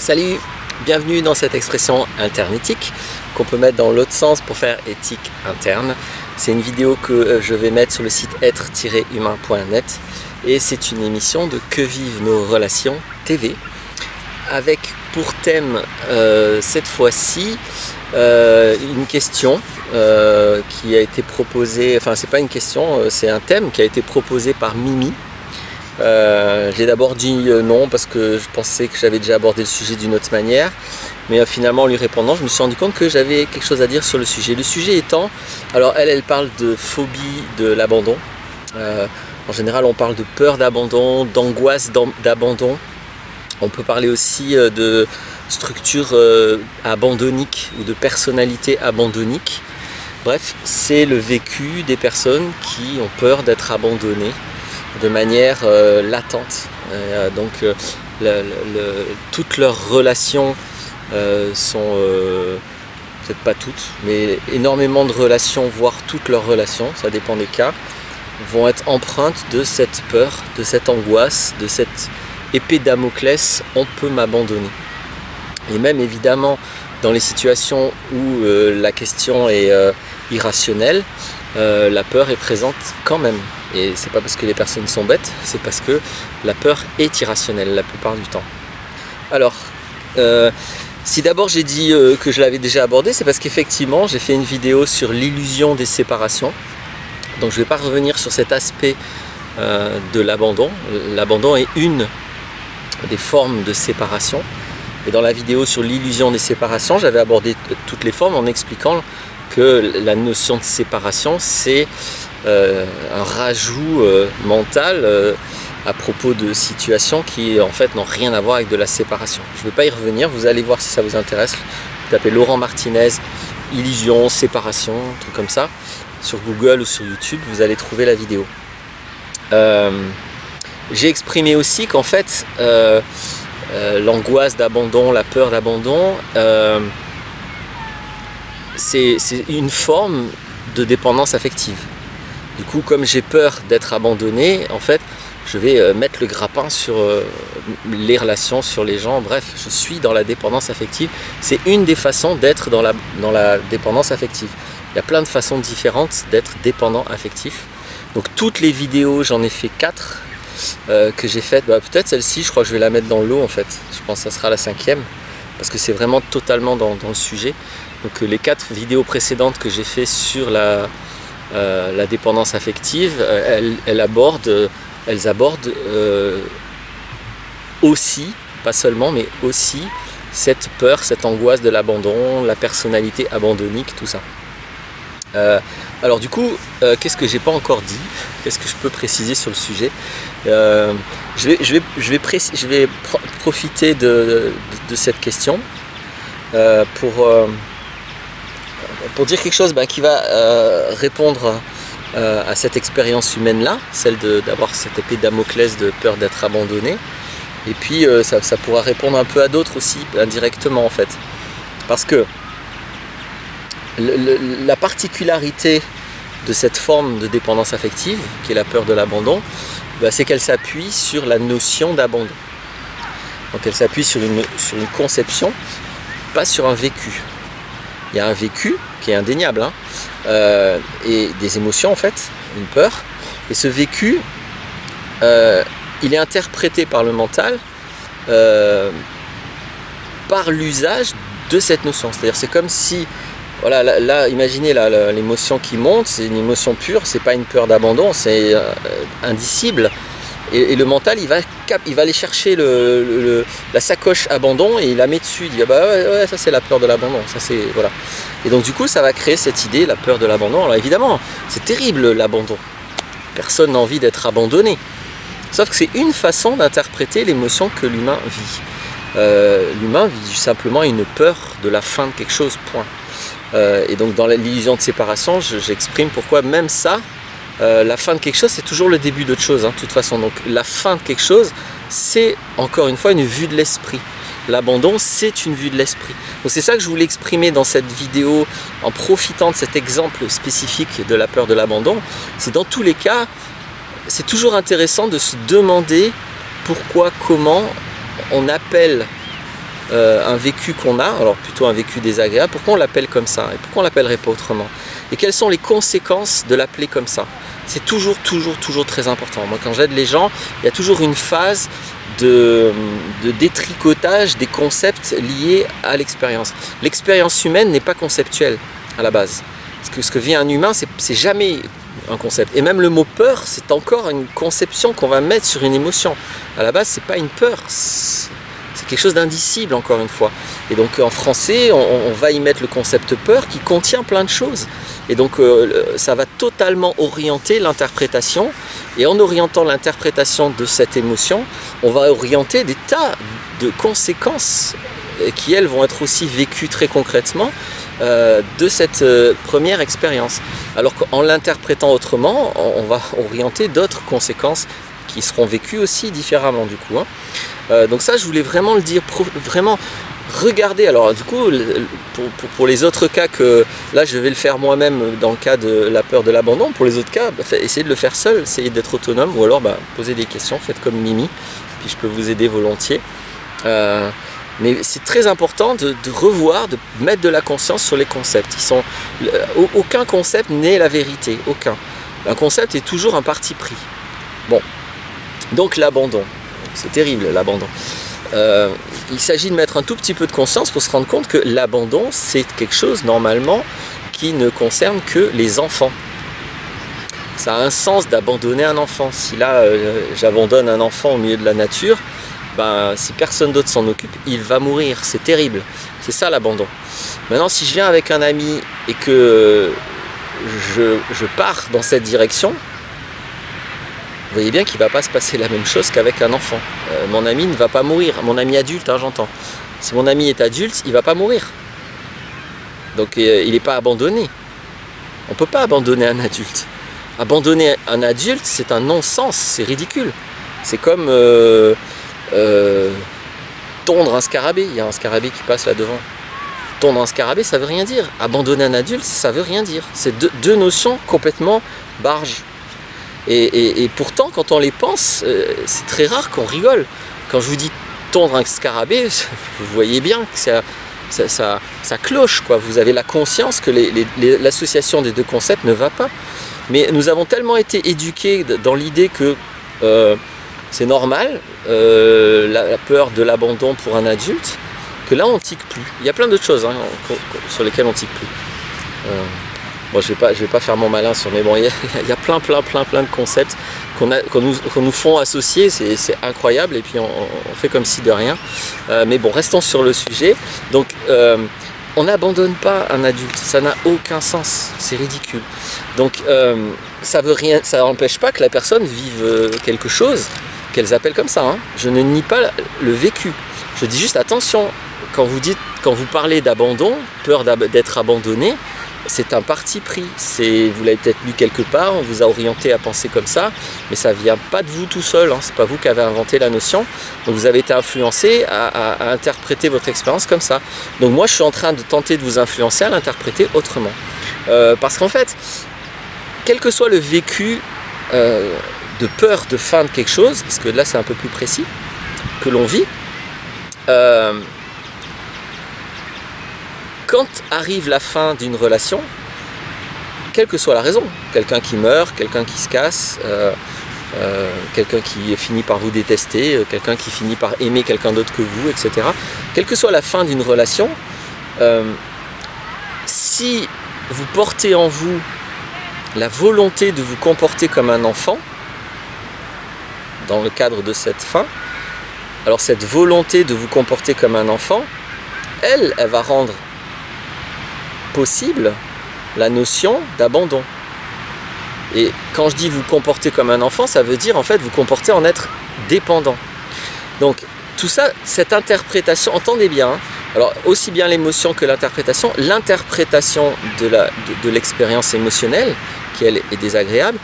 Salut, bienvenue dans cette expression internétique qu'on peut mettre dans l'autre sens pour faire éthique interne. C'est une vidéo que je vais mettre sur le site être-humain.net et c'est une émission de Que vivent nos relations TV avec pour thème cette fois-ci une question qui a été proposée, enfin c'est pas une question, c'est un thème qui a été proposé par Mimi. J'ai d'abord dit non parce que je pensais que j'avais déjà abordé le sujet d'une autre manière, mais finalement en lui répondant je me suis rendu compte que j'avais quelque chose à dire sur le sujet. Le sujet étant, alors elle parle de phobie de l'abandon, en général on parle de peur d'abandon, d'angoisse d'abandon, on peut parler aussi de structure abandonnique ou de personnalité abandonnique. Bref, c'est le vécu des personnes qui ont peur d'être abandonnées de manière latente. Donc toutes leurs relations sont, peut-être pas toutes, mais énormément de relations, voire toutes leurs relations, ça dépend des cas, vont être empreintes de cette peur, de cette angoisse, de cette épée Damoclès, on peut m'abandonner. Et même évidemment dans les situations où la question est irrationnelle, la peur est présente quand même. Et c'est pas parce que les personnes sont bêtes, c'est parce que la peur est irrationnelle la plupart du temps. Alors, si d'abord j'ai dit que je l'avais déjà abordé, c'est parce qu'effectivement j'ai fait une vidéo sur l'illusion des séparations. Donc je ne vais pas revenir sur cet aspect de l'abandon. L'abandon est une des formes de séparation. Et dans la vidéo sur l'illusion des séparations, j'avais abordé toutes les formes en expliquant que la notion de séparation, c'est un rajout mental à propos de situations qui en fait n'ont rien à voir avec de la séparation. Je ne vais pas y revenir, vous allez voir si ça vous intéresse. Vous tapez Laurent Martinez, illusion, séparation, un truc comme ça, sur Google ou sur YouTube, vous allez trouver la vidéo. J'ai exprimé aussi qu'en fait, l'angoisse d'abandon, la peur d'abandon, c'est une forme de dépendance affective. Du coup, comme j'ai peur d'être abandonné, en fait, je vais mettre le grappin sur les relations, sur les gens. Bref, je suis dans la dépendance affective. C'est une des façons d'être dans la dépendance affective. Il y a plein de façons différentes d'être dépendant affectif. Donc toutes les vidéos, j'en ai fait 4 que j'ai faites. Peut-être celle-ci, je crois que je vais la mettre dans l'eau en fait. Je pense que ça sera la 5e parce que c'est vraiment totalement dans le sujet. Donc les 4 vidéos précédentes que j'ai fait sur la dépendance affective, elles abordent aussi, pas seulement, mais aussi cette peur, cette angoisse de l'abandon, la personnalité abandonnique, tout ça. Alors du coup, qu'est-ce que j'ai pas encore dit? Qu'est-ce que je peux préciser sur le sujet? Je vais profiter de cette question pour dire quelque chose qui va répondre à cette expérience humaine-là, celle d'avoir cette épée Damoclès de peur d'être abandonné. Et puis ça pourra répondre un peu à d'autres aussi, indirectement en fait. Parce que la particularité de cette forme de dépendance affective, qui est la peur de l'abandon, c'est qu'elle s'appuie sur la notion d'abandon. Donc elle s'appuie sur une conception, pas sur un vécu. Il y a un vécu qui est indéniable, et des émotions en fait, une peur. Et ce vécu, il est interprété par le mental par l'usage de cette notion. C'est-à-dire c'est comme si, voilà, là imaginez l'émotion qui monte, c'est une émotion pure, c'est pas une peur d'abandon, c'est indicible. Et le mental, il va aller chercher la sacoche abandon et il la met dessus. Il dit ouais, ça c'est la peur de l'abandon. Ça c'est voilà. Et donc du coup, ça va créer cette idée, la peur de l'abandon. Alors évidemment, c'est terrible l'abandon. Personne n'a envie d'être abandonné. Sauf que c'est une façon d'interpréter l'émotion que l'humain vit. L'humain vit simplement une peur de la fin de quelque chose. Point. Et donc dans l'illusion de séparation, j'exprime pourquoi même ça. La fin de quelque chose, c'est toujours le début d'autre chose, de toute façon. Donc la fin de quelque chose, c'est encore une fois une vue de l'esprit. L'abandon, c'est une vue de l'esprit. Donc c'est ça que je voulais exprimer dans cette vidéo en profitant de cet exemple spécifique de la peur de l'abandon. C'est dans tous les cas, c'est toujours intéressant de se demander pourquoi, comment on appelle un vécu qu'on a, alors plutôt un vécu désagréable, pourquoi on l'appelle comme ça et pourquoi on l'appellerait pas autrement? Et quelles sont les conséquences de l'appeler comme ça? C'est toujours très important. Moi, quand j'aide les gens, il y a toujours une phase de détricotage des concepts liés à l'expérience. L'expérience humaine n'est pas conceptuelle à la base. Parce que ce que vit un humain, c'est jamais un concept. Et même le mot peur, c'est encore une conception qu'on va mettre sur une émotion. À la base, c'est pas une peur, c'est quelque chose d'indicible, encore une fois. Et donc en français, on va y mettre le concept peur qui contient plein de choses. Et donc ça va totalement orienter l'interprétation. Et en orientant l'interprétation de cette émotion, on va orienter des tas de conséquences qui, elles, vont être aussi vécues très concrètement de cette première expérience. Alors qu'en l'interprétant autrement, on va orienter d'autres conséquences qui seront vécues aussi différemment du coup. Donc ça, je voulais vraiment le dire, vraiment regarder. Alors du coup, pour les autres cas que là je vais le faire moi-même dans le cas de la peur de l'abandon, pour les autres cas, essayez de le faire seul, essayez d'être autonome, ou alors posez des questions, faites comme Mimi, puis je peux vous aider volontiers. Mais c'est très important de revoir, de mettre de la conscience sur les concepts. Aucun concept n'est la vérité, aucun. Un concept est toujours un parti pris. Bon, donc l'abandon, c'est terrible l'abandon. Il s'agit de mettre un tout petit peu de conscience pour se rendre compte que l'abandon, c'est quelque chose normalement qui ne concerne que les enfants. Ça a un sens d'abandonner un enfant. Si là, j'abandonne un enfant au milieu de la nature, si personne d'autre s'en occupe, il va mourir. C'est terrible. C'est ça l'abandon. Maintenant, si je viens avec un ami et que je pars dans cette direction, vous voyez bien qu'il ne va pas se passer la même chose qu'avec un enfant. Mon ami ne va pas mourir. Mon ami adulte, j'entends. Si mon ami est adulte, il ne va pas mourir. Donc il n'est pas abandonné. On ne peut pas abandonner un adulte. Abandonner un adulte, c'est un non-sens, c'est ridicule. C'est comme tondre un scarabée. Il y a un scarabée qui passe là devant. Tondre un scarabée, ça ne veut rien dire. Abandonner un adulte, ça ne veut rien dire. C'est deux notions complètement barges. Et pourtant, quand on les pense, c'est très rare qu'on rigole. Quand je vous dis tondre un scarabée, vous voyez bien que ça cloche, quoi. Vous avez la conscience que l'association des deux concepts ne va pas. Mais nous avons tellement été éduqués dans l'idée que c'est normal, la peur de l'abandon pour un adulte, que là on ne tique plus. Il y a plein d'autres choses sur lesquelles on ne tique plus. Bon, je vais pas faire mon malin mais bon, il y a plein de concepts qu'on nous font associer, c'est incroyable, et puis on fait comme si de rien. Mais bon, restons sur le sujet. Donc, on n'abandonne pas un adulte, ça n'a aucun sens, c'est ridicule. Donc, ça n'empêche pas que la personne vive quelque chose qu'elles appellent comme ça. Je ne nie pas le vécu. Je dis juste attention, quand vous parlez d'abandon, peur d'être abandonné, c'est un parti pris. Vous l'avez peut-être lu quelque part, on vous a orienté à penser comme ça, mais ça ne vient pas de vous tout seul, c'est pas vous qui avez inventé la notion. Donc vous avez été influencé à interpréter votre expérience comme ça. Donc moi je suis en train de tenter de vous influencer à l'interpréter autrement. Parce qu'en fait, quel que soit le vécu de peur de fin de quelque chose, parce que là c'est un peu plus précis, que l'on vit, quand arrive la fin d'une relation, quelle que soit la raison, quelqu'un qui meurt, quelqu'un qui se casse, quelqu'un qui finit par vous détester, quelqu'un qui finit par aimer quelqu'un d'autre que vous, etc. Quelle que soit la fin d'une relation, si vous portez en vous la volonté de vous comporter comme un enfant, dans le cadre de cette fin, alors cette volonté de vous comporter comme un enfant, elle va rendre possible la notion d'abandon. Et quand je dis vous comporter comme un enfant, ça veut dire en fait vous comporter en être dépendant. Donc tout ça, cette interprétation, entendez bien, alors aussi bien l'émotion que l'interprétation de l'expérience émotionnelle, qui elle est désagréable,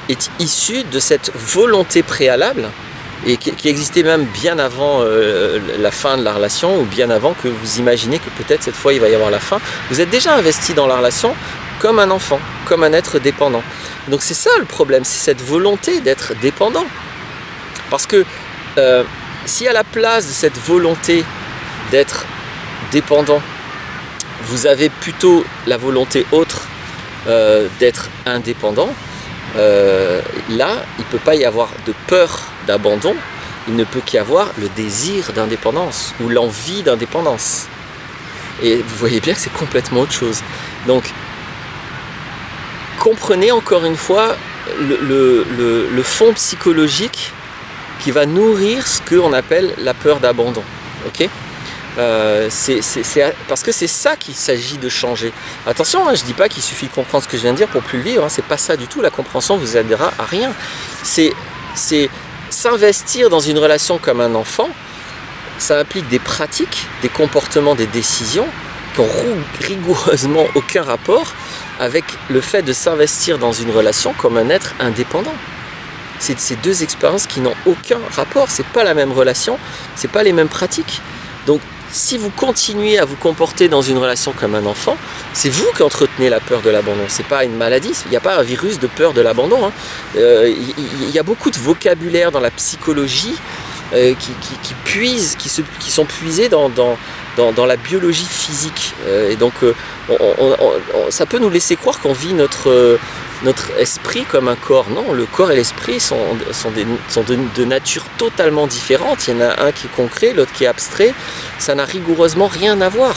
est issue de cette volonté préalable et qui existait même bien avant la fin de la relation, ou bien avant que vous imaginez que peut-être cette fois il va y avoir la fin. Vous êtes déjà investi dans la relation comme un enfant, comme un être dépendant. Donc c'est ça le problème, c'est cette volonté d'être dépendant. Parce que si à la place de cette volonté d'être dépendant, vous avez plutôt la volonté autre d'être indépendant, là, il ne peut pas y avoir de peur d'abandon, il ne peut qu'y avoir le désir d'indépendance ou l'envie d'indépendance. Et vous voyez bien que c'est complètement autre chose. Donc, comprenez encore une fois le fond psychologique qui va nourrir ce qu'on appelle la peur d'abandon. Okay, parce que c'est ça qu'il s'agit de changer. Attention, hein, je ne dis pas qu'il suffit de comprendre ce que je viens de dire pour plus le vivre, hein, c'est pas ça du tout, la compréhension ne vous aidera à rien. C'est s'investir dans une relation comme un enfant, ça implique des pratiques, des comportements, des décisions qui n'ont rigoureusement aucun rapport avec le fait de s'investir dans une relation comme un être indépendant. C'est ces deux expériences qui n'ont aucun rapport, c'est pas la même relation, c'est pas les mêmes pratiques. Donc si vous continuez à vous comporter dans une relation comme un enfant, c'est vous qui entretenez la peur de l'abandon, c'est pas une maladie, il n'y a pas un virus de peur de l'abandon. Hein. Il y a beaucoup de vocabulaire dans la psychologie qui sont puisés dans la biologie physique. Et donc ça peut nous laisser croire qu'on vit notre esprit comme un corps. Non, le corps et l'esprit sont de nature totalement différente. Il y en a un qui est concret, l'autre qui est abstrait. Ça n'a rigoureusement rien à voir.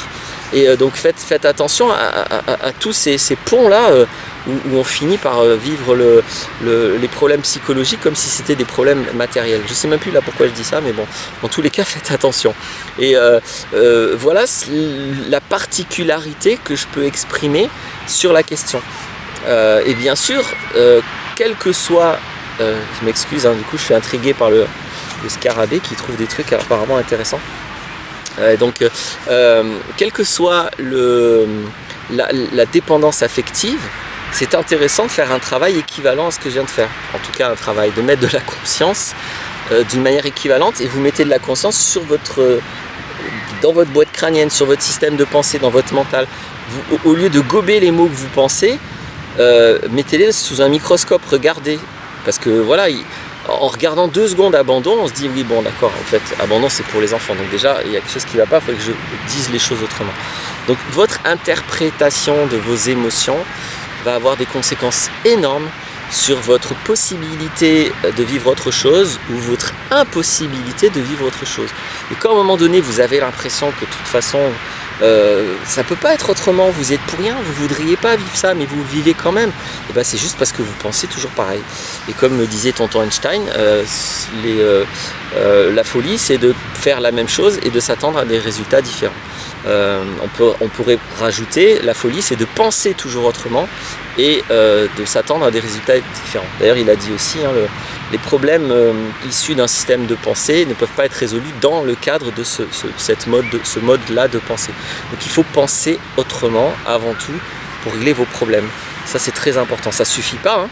Et donc faites attention à tous ces ponts-là où on finit par vivre les problèmes psychologiques comme si c'était des problèmes matériels. Je ne sais même plus là pourquoi je dis ça, mais bon, en tous les cas, faites attention. Et voilà la particularité que je peux exprimer sur la question. Et bien sûr, quel que soit... je m'excuse, hein, du coup je suis intrigué par le scarabée qui trouve des trucs apparemment intéressants. Donc, quelle que soit la dépendance affective, c'est intéressant de faire un travail équivalent à ce que je viens de faire. En tout cas, un travail de mettre de la conscience d'une manière équivalente, et vous mettez de la conscience sur dans votre boîte crânienne, sur votre système de pensée, dans votre mental. Au lieu de gober les mots que vous pensez, mettez-les sous un microscope, regardez. Parce que voilà, en regardant 2 secondes abandon, on se dit oui, bon d'accord, en fait, abandon c'est pour les enfants. Donc déjà, il y a quelque chose qui ne va pas, il faut que je dise les choses autrement. Donc votre interprétation de vos émotions va avoir des conséquences énormes sur votre possibilité de vivre autre chose ou votre impossibilité de vivre autre chose. Et quand à un moment donné, vous avez l'impression que de toute façon, ça ne peut pas être autrement, vous êtes pour rien, vous ne voudriez pas vivre ça, mais vous le vivez quand même, et ben c'est juste parce que vous pensez toujours pareil. Et comme me disait tonton Einstein, la folie c'est de faire la même chose et de s'attendre à des résultats différents. On pourrait rajouter, la folie c'est de penser toujours autrement et de s'attendre à des résultats différents. D'ailleurs il a dit aussi, hein, les problèmes issus d'un système de pensée ne peuvent pas être résolus dans le cadre de ce mode-là de pensée. Donc il faut penser autrement avant tout pour régler vos problèmes. Ça c'est très important, ça ne suffit pas, hein.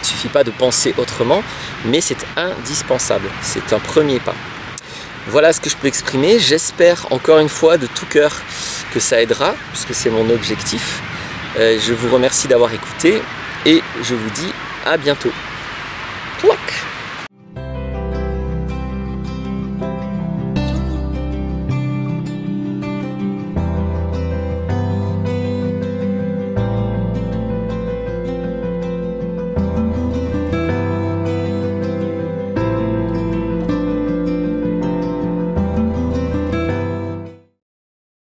Il ne suffit pas de penser autrement, mais c'est indispensable, c'est un premier pas. Voilà ce que je peux exprimer, j'espère encore une fois de tout cœur que ça aidera, puisque c'est mon objectif. Je vous remercie d'avoir écouté et je vous dis à bientôt.